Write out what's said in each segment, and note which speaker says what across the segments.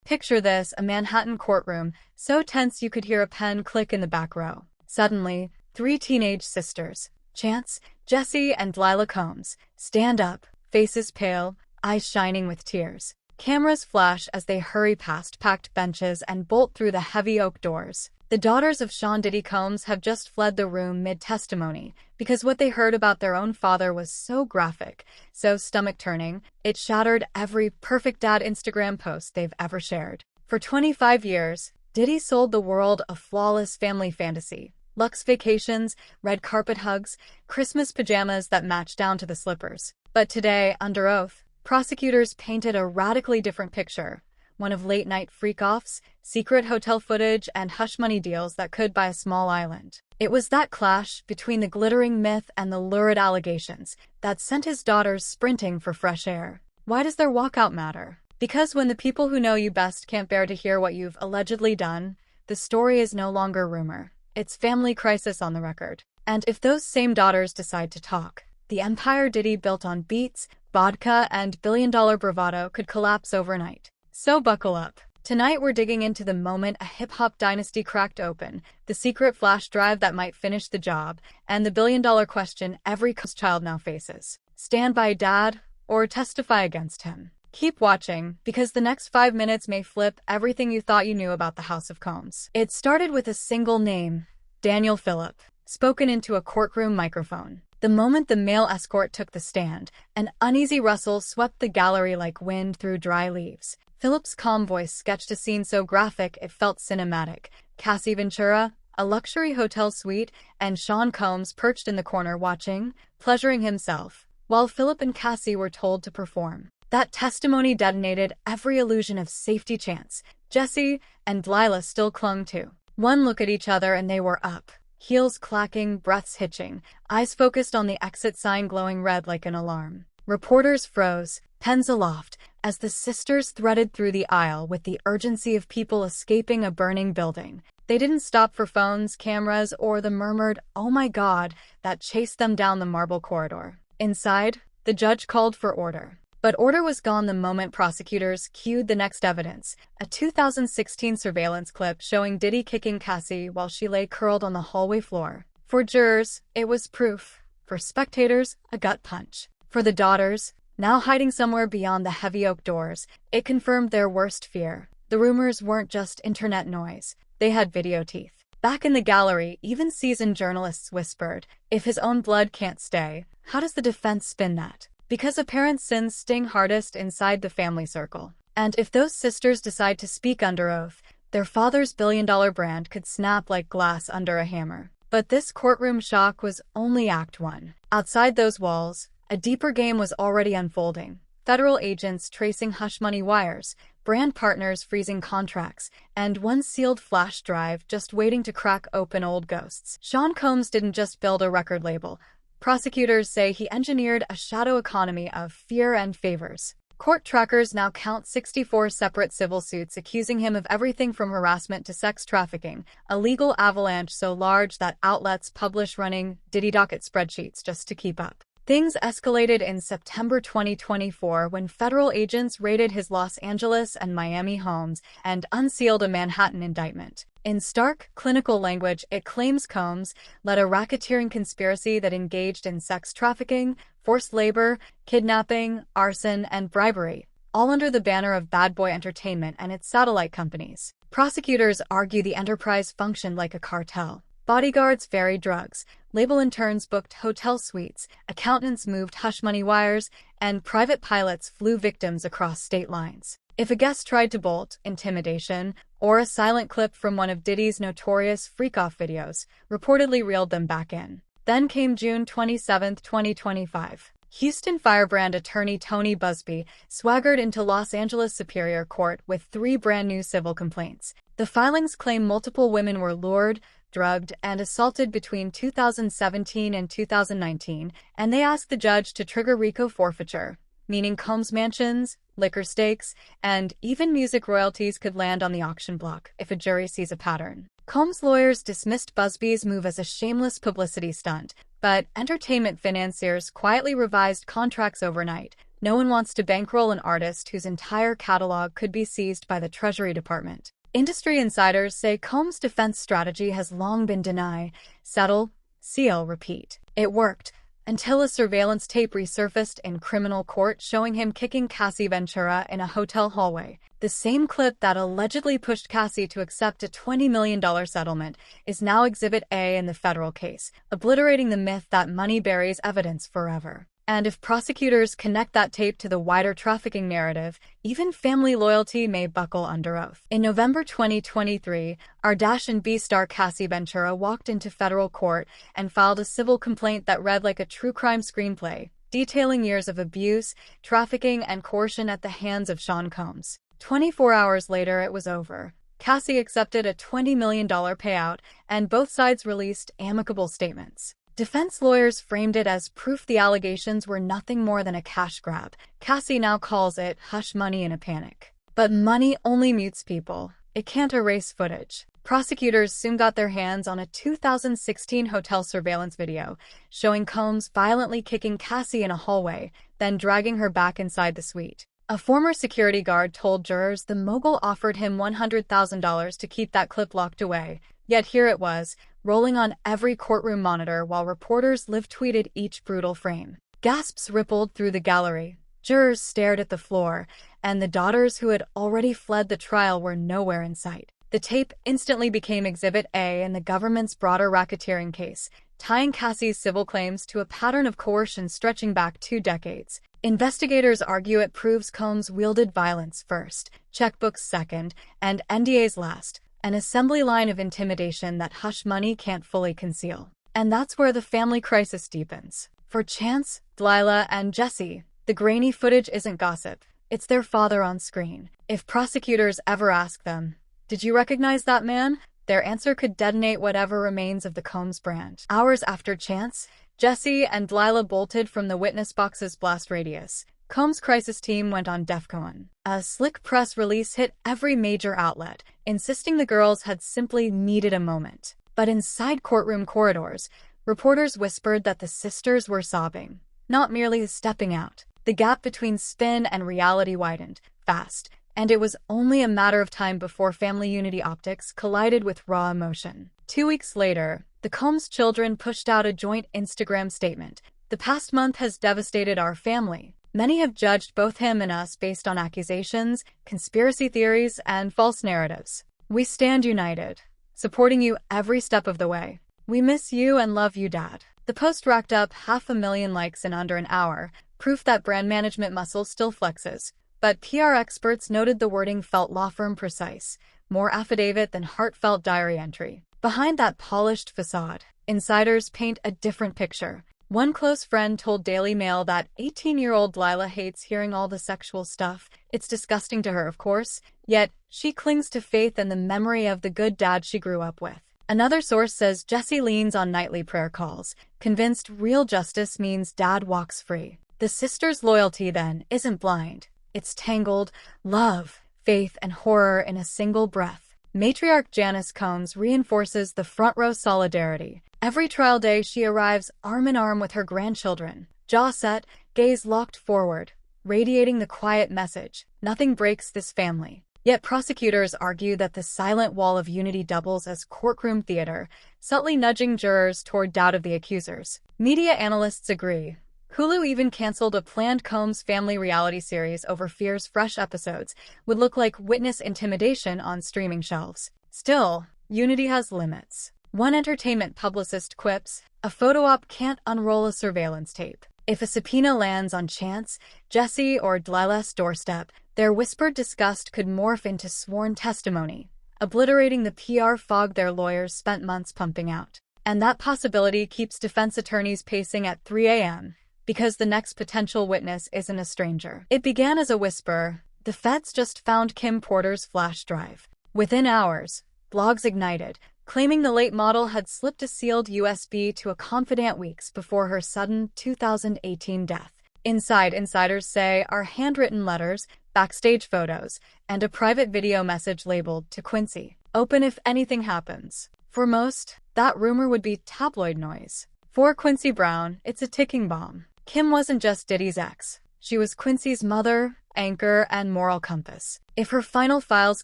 Speaker 1: Picture this, a Manhattan courtroom, so tense you could hear a pen click in the back row. Suddenly, three teenage sisters, Chance, Jessie, and Lila Combs, stand up, faces pale, eyes shining with tears. Cameras flash as they hurry past packed benches and bolt through the heavy oak doors. The daughters of Sean Diddy Combs have just fled the room mid-testimony because what they heard about their own father was so graphic, so stomach-turning, it shattered every perfect dad Instagram post they've ever shared. For 25 years, Diddy sold the world a flawless family fantasy. Luxe vacations, red carpet hugs, Christmas pajamas that match down to the slippers. But today, under oath, prosecutors painted a radically different picture. One of late-night freak-offs, secret hotel footage, and hush-money deals that could buy a small island. It was that clash between the glittering myth and the lurid allegations that sent his daughters sprinting for fresh air. Why does their walkout matter? Because when the people who know you best can't bear to hear what you've allegedly done, the story is no longer rumor. It's family crisis on the record. And if those same daughters decide to talk, the empire Diddy built on beats, vodka, and billion-dollar bravado could collapse overnight. So buckle up. Tonight we're digging into the moment a hip-hop dynasty cracked open, the secret flash drive that might finish the job, and the billion-dollar question every child now faces. Stand by Dad, or testify against him. Keep watching, because the next 5 minutes may flip everything you thought you knew about the House of Combs. It started with a single name, Daniel Phillip, spoken into a courtroom microphone. The moment the male escort took the stand, an uneasy rustle swept the gallery like wind through dry leaves. Phillip's calm voice sketched a scene so graphic it felt cinematic. Cassie Ventura, a luxury hotel suite, and Sean Combs perched in the corner watching, pleasuring himself, while Phillip and Cassie were told to perform. That testimony detonated every illusion of safety. Chance, Jessie, and Lila still clung to. One look at each other and they were up. Heels clacking, breaths hitching, eyes focused on the exit sign glowing red like an alarm. Reporters froze, pens aloft, as the sisters threaded through the aisle with the urgency of people escaping a burning building. They didn't stop for phones, cameras, or the murmured, "Oh my God," that chased them down the marble corridor. Inside, the judge called for order. But order was gone the moment prosecutors cued the next evidence, a 2016 surveillance clip showing Diddy kicking Cassie while she lay curled on the hallway floor. For jurors, it was proof. For spectators, a gut punch. For the daughters, now hiding somewhere beyond the heavy oak doors, it confirmed their worst fear. The rumors weren't just internet noise. They had video teeth. Back in the gallery, even seasoned journalists whispered, if his own blood can't stay, how does the defense spin that? Because a parent's sins sting hardest inside the family circle. And if those sisters decide to speak under oath, their father's billion-dollar brand could snap like glass under a hammer. But this courtroom shock was only Act 1. Outside those walls, a deeper game was already unfolding. Federal agents tracing hush-money wires, brand partners freezing contracts, and one sealed flash drive just waiting to crack open old ghosts. Sean Combs didn't just build a record label. Prosecutors say he engineered a shadow economy of fear and favors. Court trackers now count 64 separate civil suits accusing him of everything from harassment to sex trafficking, a legal avalanche so large that outlets publish running Diddy docket spreadsheets just to keep up. Things escalated in September 2024 when federal agents raided his Los Angeles and Miami homes and unsealed a Manhattan indictment. In stark, clinical language, it claims Combs led a racketeering conspiracy that engaged in sex trafficking, forced labor, kidnapping, arson, and bribery, all under the banner of Bad Boy Entertainment and its satellite companies. Prosecutors argue the enterprise functioned like a cartel. Bodyguards ferried drugs, label interns booked hotel suites, accountants moved hush-money wires, and private pilots flew victims across state lines. If a guest tried to bolt, intimidation, or a silent clip from one of Diddy's notorious freak-off videos reportedly reeled them back in. Then came June 27, 2025. Houston firebrand attorney Tony Busby swaggered into Los Angeles Superior Court with 3 brand-new civil complaints. The filings claim multiple women were lured, drugged, and assaulted between 2017 and 2019, and they asked the judge to trigger RICO forfeiture, meaning Combs mansions, liquor stakes, and even music royalties could land on the auction block if a jury sees a pattern. Combs' lawyers dismissed Busby's move as a shameless publicity stunt, but entertainment financiers quietly revised contracts overnight, No one wants to bankroll an artist whose entire catalog could be seized by the Treasury Department. Industry insiders say Combs' defense strategy has long been deny, settle, seal, repeat. It worked, until a surveillance tape resurfaced in criminal court showing him kicking Cassie Ventura in a hotel hallway. The same clip that allegedly pushed Cassie to accept a $20 million settlement is now Exhibit A in the federal case, obliterating the myth that money buries evidence forever. And if prosecutors connect that tape to the wider trafficking narrative, even family loyalty may buckle under oath. In November 2023, R&B star Cassie Ventura walked into federal court and filed a civil complaint that read like a true crime screenplay, detailing years of abuse, trafficking, and coercion at the hands of Sean Combs. 24 hours later, it was over. Cassie accepted a $20 million payout, and both sides released amicable statements. Defense lawyers framed it as proof the allegations were nothing more than a cash grab. Cassie now calls it hush money in a panic. But money only mutes people. It can't erase footage. Prosecutors soon got their hands on a 2016 hotel surveillance video showing Combs violently kicking Cassie in a hallway, then dragging her back inside the suite. A former security guard told jurors the mogul offered him $100,000 to keep that clip locked away. Yet here it was, rolling on every courtroom monitor while reporters live-tweeted each brutal frame. Gasps rippled through the gallery. Jurors stared at the floor, and the daughters who had already fled the trial were nowhere in sight. The tape instantly became Exhibit A in the government's broader racketeering case, tying Cassie's civil claims to a pattern of coercion stretching back 2 decades. Investigators argue it proves Combs wielded violence first, checkbooks second, and NDAs last, an assembly line of intimidation that hush money can't fully conceal. And that's where the family crisis deepens. For Chance, Delilah, and Jesse, the grainy footage isn't gossip. It's their father on screen. If prosecutors ever ask them, "Did you recognize that man?" their answer could detonate whatever remains of the Combs brand. Hours after Chance, Jesse and Delilah bolted from the witness box's blast radius. Combs' crisis team went on DEFCON. A slick press release hit every major outlet, insisting the girls had simply needed a moment. But inside courtroom corridors, reporters whispered that the sisters were sobbing, not merely stepping out. The gap between spin and reality widened, fast, and it was only a matter of time before family unity optics collided with raw emotion. 2 weeks later, the Combs children pushed out a joint Instagram statement. "The past month has devastated our family. Many have judged both him and us based on accusations, conspiracy theories, and false narratives. We stand united, supporting you every step of the way. We miss you and love you, Dad." The post racked up 500,000 likes in under an hour, proof that brand management muscle still flexes. But PR experts noted the wording felt law firm precise, more affidavit than heartfelt diary entry. Behind that polished facade, insiders paint a different picture. One close friend told Daily Mail that 18-year-old Delilah hates hearing all the sexual stuff. It's disgusting to her, of course, yet she clings to faith and the memory of the good dad she grew up with. Another source says Jesse leans on nightly prayer calls, convinced real justice means Dad walks free. The sisters' loyalty, then, isn't blind. It's tangled, love, faith, and horror in a single breath. Matriarch Janice Combs reinforces the front-row solidarity. Every trial day, she arrives arm in arm with her grandchildren, jaw set, gaze locked forward, radiating the quiet message: nothing breaks this family. Yet prosecutors argue that the silent wall of unity doubles as courtroom theater, subtly nudging jurors toward doubt of the accusers. Media analysts agree. Hulu even canceled a planned Combs family reality series over fears fresh episodes would look like witness intimidation on streaming shelves. Still, unity has limits. One entertainment publicist quips, "A photo op can't unroll a surveillance tape." If a subpoena lands on Chance, Jesse, or Delilah's doorstep, their whispered disgust could morph into sworn testimony, obliterating the PR fog their lawyers spent months pumping out. And that possibility keeps defense attorneys pacing at 3 a.m., because the next potential witness isn't a stranger. It began as a whisper. The feds just found Kim Porter's flash drive. Within hours, blogs ignited, claiming the late model had slipped a sealed USB to a confidant weeks before her sudden 2018 death. Inside, insiders say, are handwritten letters, backstage photos, and a private video message labeled "To Quincy. Open if anything happens." For most, that rumor would be tabloid noise. For Quincy Brown, it's a ticking bomb. Kim wasn't just Diddy's ex. She was Quincy's mother, anchor, and moral compass. If her final files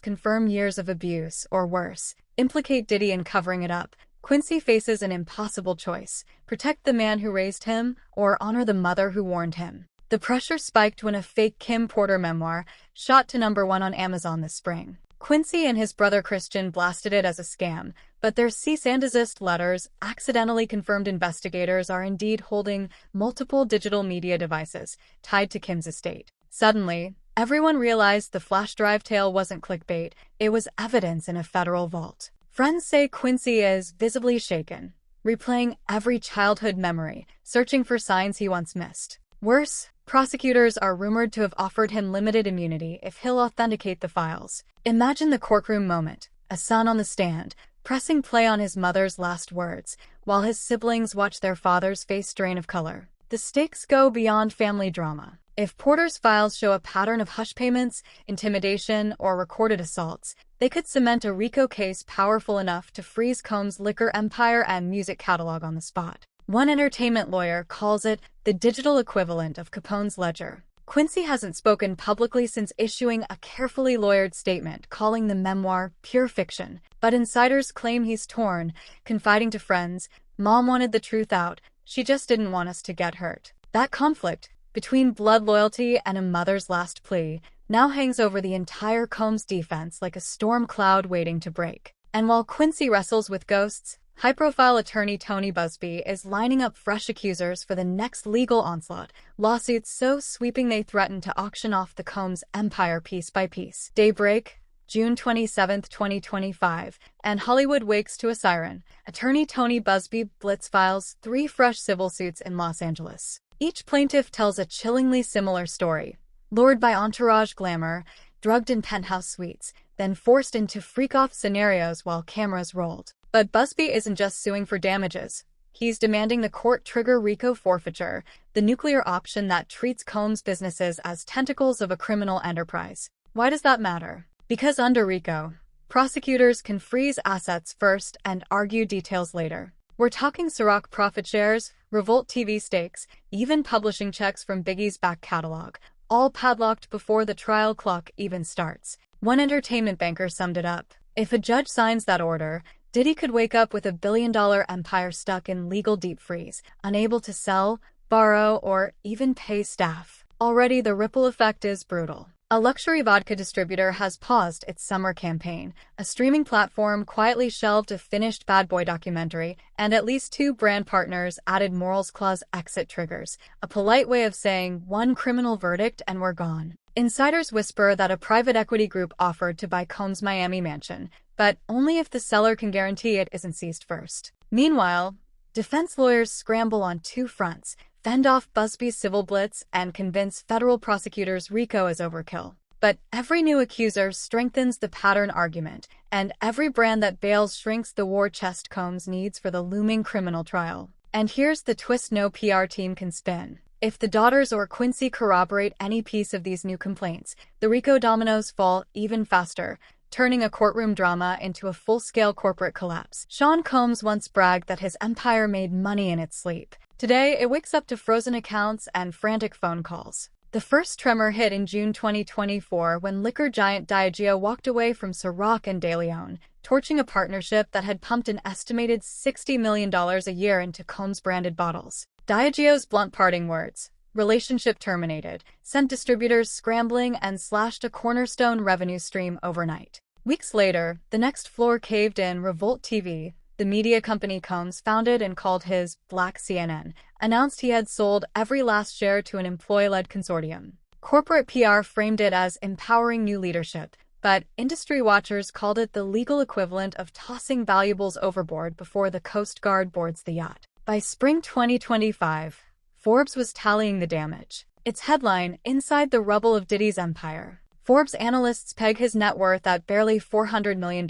Speaker 1: confirm years of abuse, or worse, implicate Diddy in covering it up, Quincy faces an impossible choice: protect the man who raised him, or honor the mother who warned him. The pressure spiked when a fake Kim Porter memoir shot to #1 on Amazon this spring. Quincy and his brother Christian blasted it as a scam, but their cease and desist letters accidentally confirmed investigators are indeed holding multiple digital media devices tied to Kim's estate. Suddenly, everyone realized the flash drive tale wasn't clickbait, it was evidence in a federal vault. Friends say Quincy is visibly shaken, replaying every childhood memory, searching for signs he once missed. Worse, prosecutors are rumored to have offered him limited immunity if he'll authenticate the files. Imagine the courtroom moment: a son on the stand, pressing play on his mother's last words, while his siblings watch their father's face drain of color. The stakes go beyond family drama. If Porter's files show a pattern of hush payments, intimidation, or recorded assaults, they could cement a RICO case powerful enough to freeze Combs' liquor empire and music catalog on the spot. One entertainment lawyer calls it the digital equivalent of Capone's ledger. Quincy hasn't spoken publicly since issuing a carefully lawyered statement calling the memoir pure fiction, but insiders claim he's torn, confiding to friends, "Mom wanted the truth out, she just didn't want us to get hurt." That conflict, between blood loyalty and a mother's last plea, now hangs over the entire Combs defense like a storm cloud waiting to break. And while Quincy wrestles with ghosts, high-profile attorney Tony Busby is lining up fresh accusers for the next legal onslaught, lawsuits so sweeping they threaten to auction off the Combs empire piece by piece. Daybreak, June 27, 2025, and Hollywood wakes to a siren. Attorney Tony Busby blitz files 3 fresh civil suits in Los Angeles. Each plaintiff tells a chillingly similar story: lured by entourage glamour, drugged in penthouse suites, then forced into freak-off scenarios while cameras rolled. But Busby isn't just suing for damages. He's demanding the court trigger RICO forfeiture, the nuclear option that treats Combs' businesses as tentacles of a criminal enterprise. Why does that matter? Because under RICO, prosecutors can freeze assets first and argue details later. We're talking Ciroc profit shares, Revolt TV stakes, even publishing checks from Biggie's back catalog, all padlocked before the trial clock even starts. One entertainment banker summed it up: if a judge signs that order, Diddy could wake up with a billion-dollar empire stuck in legal deep freeze, unable to sell, borrow, or even pay staff. Already the ripple effect is brutal. A luxury vodka distributor has paused its summer campaign, a streaming platform quietly shelved a finished Bad Boy documentary, and at least 2 brand partners added morals clause exit triggers, a polite way of saying one criminal verdict and we're gone. Insiders whisper that a private equity group offered to buy Combs' Miami mansion, but only if the seller can guarantee it isn't seized first. Meanwhile, defense lawyers scramble on 2 fronts: fend off Busby's civil blitz and convince federal prosecutors RICO is overkill. But every new accuser strengthens the pattern argument, and every brand that bails shrinks the war chest Combs needs for the looming criminal trial. And here's the twist no PR team can spin: if the daughters or Quincy corroborate any piece of these new complaints, the RICO dominoes fall even faster, turning a courtroom drama into a full-scale corporate collapse. Sean Combs once bragged that his empire made money in its sleep. Today, it wakes up to frozen accounts and frantic phone calls. The first tremor hit in June 2024 when liquor giant Diageo walked away from Ciroc and De Leon, torching a partnership that had pumped an estimated $60 million a year into Combs-branded bottles. Diageo's blunt parting words, "relationship terminated," sent distributors scrambling and slashed a cornerstone revenue stream overnight. Weeks later, the next floor caved in. Revolt TV, the media company Combs founded and called his Black CNN, announced he had sold every last share to an employee-led consortium. Corporate PR framed it as empowering new leadership, but industry watchers called it the legal equivalent of tossing valuables overboard before the Coast Guard boards the yacht. By spring 2025, Forbes was tallying the damage. Its headline, "Inside the Rubble of Diddy's Empire." Forbes analysts peg his net worth at barely $400 million,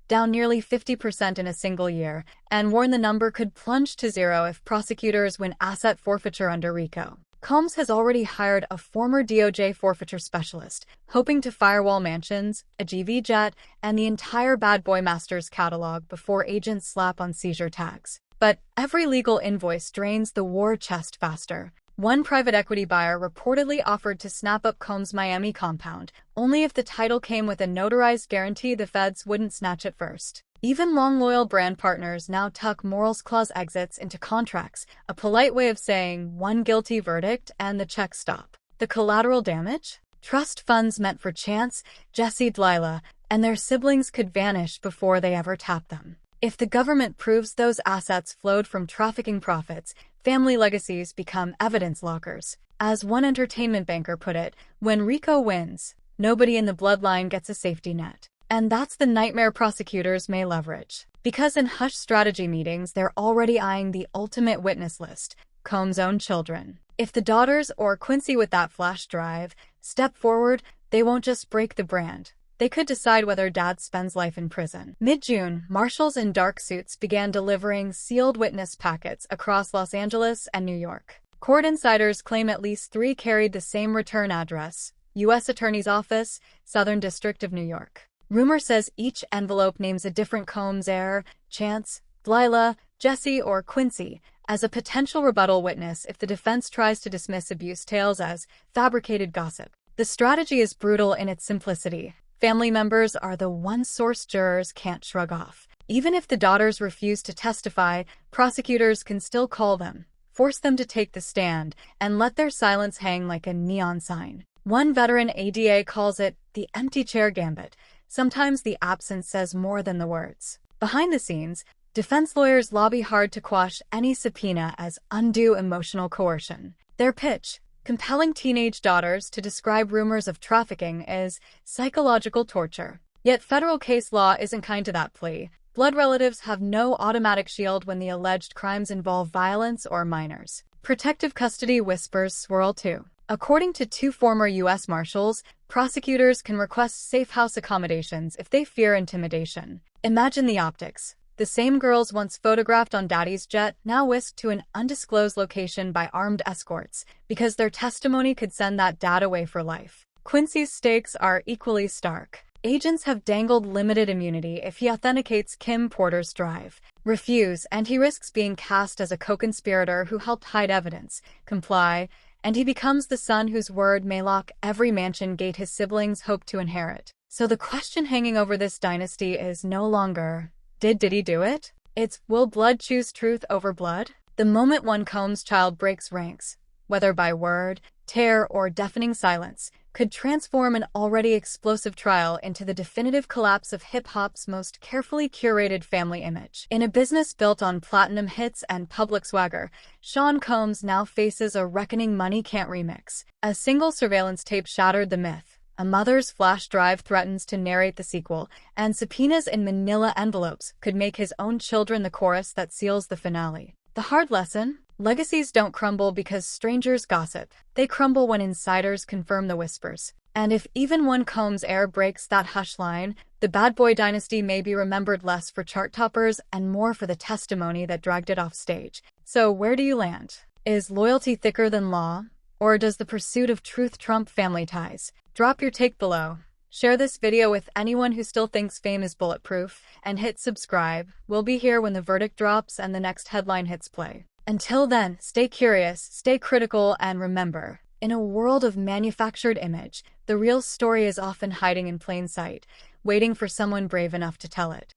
Speaker 1: down nearly 50% in a single year, and warn the number could plunge to zero if prosecutors win asset forfeiture under RICO. Combs has already hired a former DOJ forfeiture specialist, hoping to firewall mansions, a GV jet, and the entire Bad Boy Masters catalog before agents slap on seizure tags. But every legal invoice drains the war chest faster. One private equity buyer reportedly offered to snap up Combs' Miami compound, only if the title came with a notarized guarantee the feds wouldn't snatch it first. Even long-loyal brand partners now tuck morals clause exits into contracts, a polite way of saying one guilty verdict and the checks stop. The collateral damage? Trust funds meant for Chance, Jesse, Delilah, and their siblings could vanish before they ever tap them. If the government proves those assets flowed from trafficking profits, family legacies become evidence lockers. As one entertainment banker put it, when RICO wins, nobody in the bloodline gets a safety net. And that's the nightmare prosecutors may leverage. Because in hush strategy meetings, they're already eyeing the ultimate witness list, Combs' own children. If the daughters, or Quincy with that flash drive, step forward, they won't just break the brand. They could decide whether dad spends life in prison. Mid-June, marshals in dark suits began delivering sealed witness packets across Los Angeles and New York. Court insiders claim at least 3 carried the same return address, U.S. Attorney's Office, Southern District of New York. Rumor says each envelope names a different Combs heir, Chance, Delilah, Jesse, or Quincy, as a potential rebuttal witness if the defense tries to dismiss abuse tales as fabricated gossip. The strategy is brutal in its simplicity. Family members are the one source jurors can't shrug off. Even if the daughters refuse to testify, prosecutors can still call them, force them to take the stand, and let their silence hang like a neon sign. One veteran ADA calls it the empty chair gambit. Sometimes the absence says more than the words. Behind the scenes, defense lawyers lobby hard to quash any subpoena as undue emotional coercion. Their pitch: compelling teenage daughters to describe rumors of trafficking is psychological torture. Yet federal case law isn't kind to that plea. Blood relatives have no automatic shield when the alleged crimes involve violence or minors. Protective custody whispers swirl too. According to 2 former U.S. Marshals, prosecutors can request safe house accommodations if they fear intimidation. Imagine the optics. The same girls once photographed on Daddy's jet now whisked to an undisclosed location by armed escorts because their testimony could send that dad away for life. Quincy's stakes are equally stark. Agents have dangled limited immunity if he authenticates Kim Porter's drive. Refuse, and he risks being cast as a co-conspirator who helped hide evidence. Comply, and he becomes the son whose word may lock every mansion gate his siblings hope to inherit. So the question hanging over this dynasty is no longer, did Diddy do it? It's, will blood choose truth over blood? The moment one Combs child breaks ranks, whether by word, tear, or deafening silence, could transform an already explosive trial into the definitive collapse of hip-hop's most carefully curated family image. In a business built on platinum hits and public swagger, Sean Combs now faces a reckoning money can't remix. A single surveillance tape shattered the myth. A mother's flash drive threatens to narrate the sequel, and subpoenas in manila envelopes could make his own children the chorus that seals the finale. The hard lesson? Legacies don't crumble because strangers gossip. They crumble when insiders confirm the whispers. And if even one Combs heir breaks that hush line, the bad boy dynasty may be remembered less for chart toppers and more for the testimony that dragged it off stage. So where do you land? Is loyalty thicker than law? Or does the pursuit of truth trump family ties? Drop your take below. Share this video with anyone who still thinks fame is bulletproof, and hit subscribe. We'll be here when the verdict drops and the next headline hits play. Until then, stay curious, stay critical, and remember, in a world of manufactured image, the real story is often hiding in plain sight, waiting for someone brave enough to tell it.